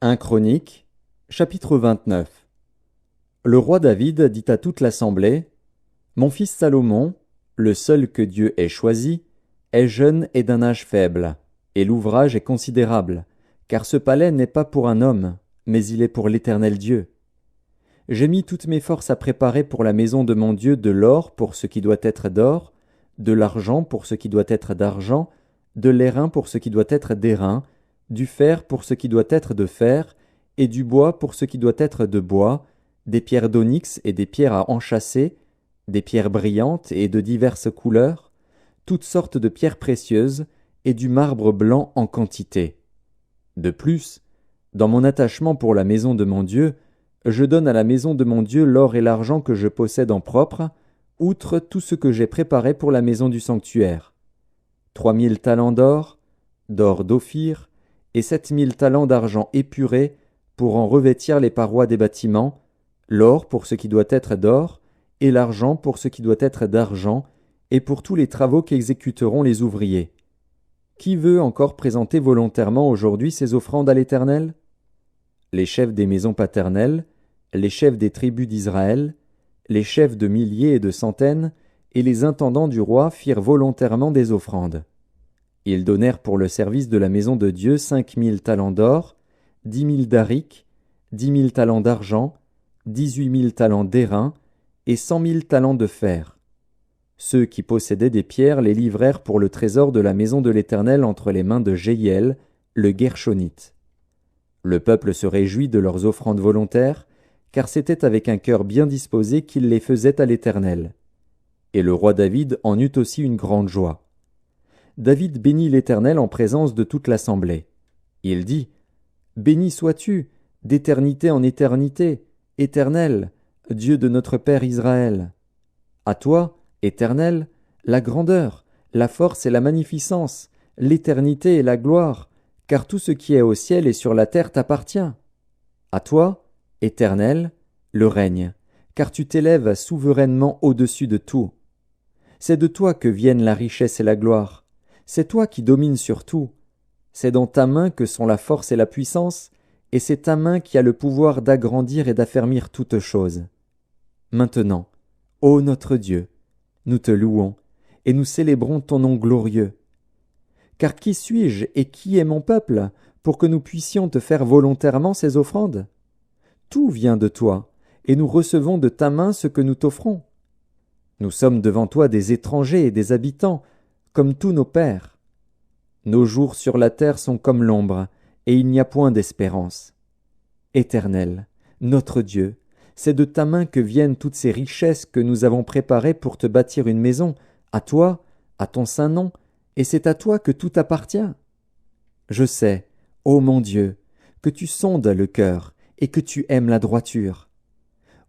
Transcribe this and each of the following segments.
1 Chroniques, chapitre 29. Le roi David dit à toute l'assemblée: Mon fils Salomon, le seul que Dieu ait choisi, est jeune et d'un âge faible, et l'ouvrage est considérable, car ce palais n'est pas pour un homme, mais il est pour l'Éternel Dieu. J'ai mis toutes mes forces à préparer pour la maison de mon Dieu de l'or pour ce qui doit être d'or, de l'argent pour ce qui doit être d'argent, de l'airain pour ce qui doit être d'airain, du fer pour ce qui doit être de fer, et du bois pour ce qui doit être de bois, des pierres d'onyx et des pierres à enchâsser, des pierres brillantes et de diverses couleurs, toutes sortes de pierres précieuses, et du marbre blanc en quantité. De plus, dans mon attachement pour la maison de mon Dieu, je donne à la maison de mon Dieu l'or et l'argent que je possède en propre, outre tout ce que j'ai préparé pour la maison du sanctuaire. 3000 talents d'or d'Ophir, et 7000 talents d'argent épuré pour en revêtir les parois des bâtiments, l'or pour ce qui doit être d'or, et l'argent pour ce qui doit être d'argent, et pour tous les travaux qu'exécuteront les ouvriers. Qui veut encore présenter volontairement aujourd'hui ses offrandes à l'Éternel? Les chefs des maisons paternelles, les chefs des tribus d'Israël, les chefs de milliers et de centaines, et les intendants du roi firent volontairement des offrandes. Ils donnèrent pour le service de la maison de Dieu 5000 talents d'or, 10 000 darics, 10 000 talents d'argent, 18 000 talents d'airain, et 100 000 talents de fer. Ceux qui possédaient des pierres les livrèrent pour le trésor de la maison de l'Éternel entre les mains de Jéhiel, le Guershonite. Le peuple se réjouit de leurs offrandes volontaires, car c'était avec un cœur bien disposé qu'ils les faisaient à l'Éternel. Et le roi David en eut aussi une grande joie. David bénit l'Éternel en présence de toute l'assemblée. Il dit: Béni sois-tu, d'éternité en éternité, Éternel, Dieu de notre Père Israël. À toi, Éternel, la grandeur, la force et la magnificence, l'éternité et la gloire, car tout ce qui est au ciel et sur la terre t'appartient. À toi, Éternel, le règne, car tu t'élèves souverainement au-dessus de tout. C'est de toi que viennent la richesse et la gloire. C'est toi qui domines sur tout. C'est dans ta main que sont la force et la puissance, et c'est ta main qui a le pouvoir d'agrandir et d'affermir toutes choses. Maintenant, ô notre Dieu, nous te louons, et nous célébrons ton nom glorieux. Car qui suis-je et qui est mon peuple, pour que nous puissions te faire volontairement ces offrandes? Tout vient de toi, et nous recevons de ta main ce que nous t'offrons. Nous sommes devant toi des étrangers et des habitants, comme tous nos pères. Nos jours sur la terre sont comme l'ombre, et il n'y a point d'espérance. Éternel, notre Dieu, c'est de ta main que viennent toutes ces richesses que nous avons préparées pour te bâtir une maison, à toi, à ton saint nom, et c'est à toi que tout appartient. Je sais, ô mon Dieu, que tu sondes le cœur, et que tu aimes la droiture.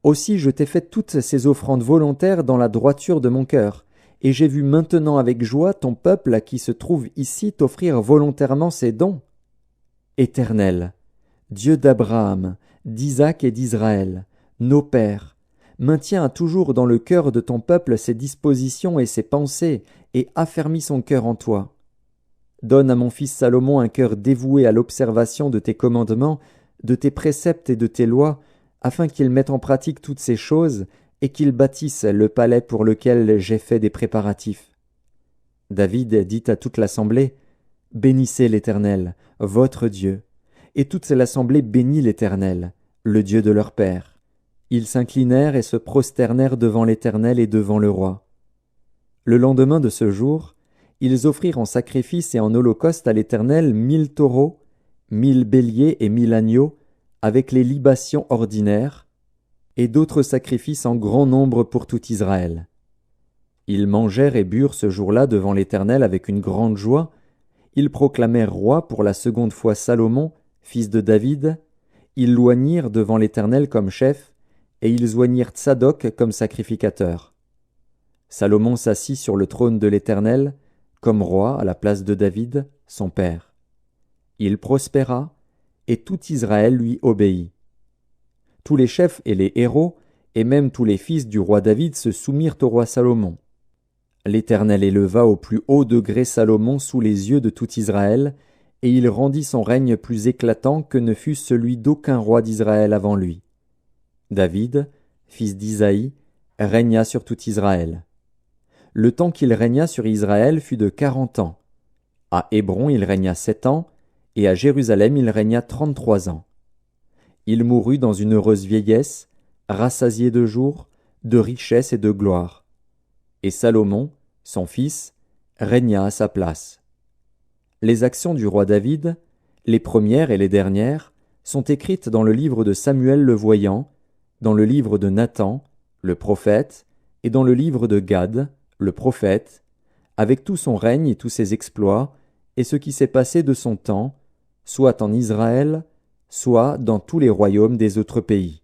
Aussi je t'ai fait toutes ces offrandes volontaires dans la droiture de mon cœur, et j'ai vu maintenant avec joie ton peuple qui se trouve ici t'offrir volontairement ses dons. Éternel, Dieu d'Abraham, d'Isaac et d'Israël, nos pères, maintiens toujours dans le cœur de ton peuple ses dispositions et ses pensées, et affermis son cœur en toi. Donne à mon fils Salomon un cœur dévoué à l'observation de tes commandements, de tes préceptes et de tes lois, afin qu'il mette en pratique toutes ces choses, et qu'il bâtisse le palais pour lequel j'ai fait des préparatifs. David dit à toute l'assemblée: Bénissez l'Éternel, votre Dieu. Et toute l'assemblée bénit l'Éternel, le Dieu de leur père. Ils s'inclinèrent et se prosternèrent devant l'Éternel et devant le roi. Le lendemain de ce jour, ils offrirent en sacrifice et en holocauste à l'Éternel 1000 taureaux, 1000 béliers et 1000 agneaux, avec les libations ordinaires, et d'autres sacrifices en grand nombre pour tout Israël. Ils mangèrent et burent ce jour-là devant l'Éternel avec une grande joie. Ils proclamèrent roi pour la seconde fois Salomon, fils de David. Ils l'oignirent devant l'Éternel comme chef, et ils oignirent Tsadok comme sacrificateur. Salomon s'assit sur le trône de l'Éternel, comme roi à la place de David, son père. Il prospéra, et tout Israël lui obéit. Tous les chefs et les héros, et même tous les fils du roi David se soumirent au roi Salomon. L'Éternel éleva au plus haut degré Salomon sous les yeux de tout Israël, et il rendit son règne plus éclatant que ne fut celui d'aucun roi d'Israël avant lui. David, fils d'Isaïe, régna sur tout Israël. Le temps qu'il régna sur Israël fut de 40 ans. À Hébron il régna 7 ans, et à Jérusalem il régna 33 ans. Il mourut dans une heureuse vieillesse, rassasié de jours, de richesse et de gloire. Et Salomon, son fils, régna à sa place. Les actions du roi David, les premières et les dernières, sont écrites dans le livre de Samuel le voyant, dans le livre de Nathan, le prophète, et dans le livre de Gad, le prophète, avec tout son règne et tous ses exploits, et ce qui s'est passé de son temps, soit en Israël, soit dans tous les royaumes des autres pays.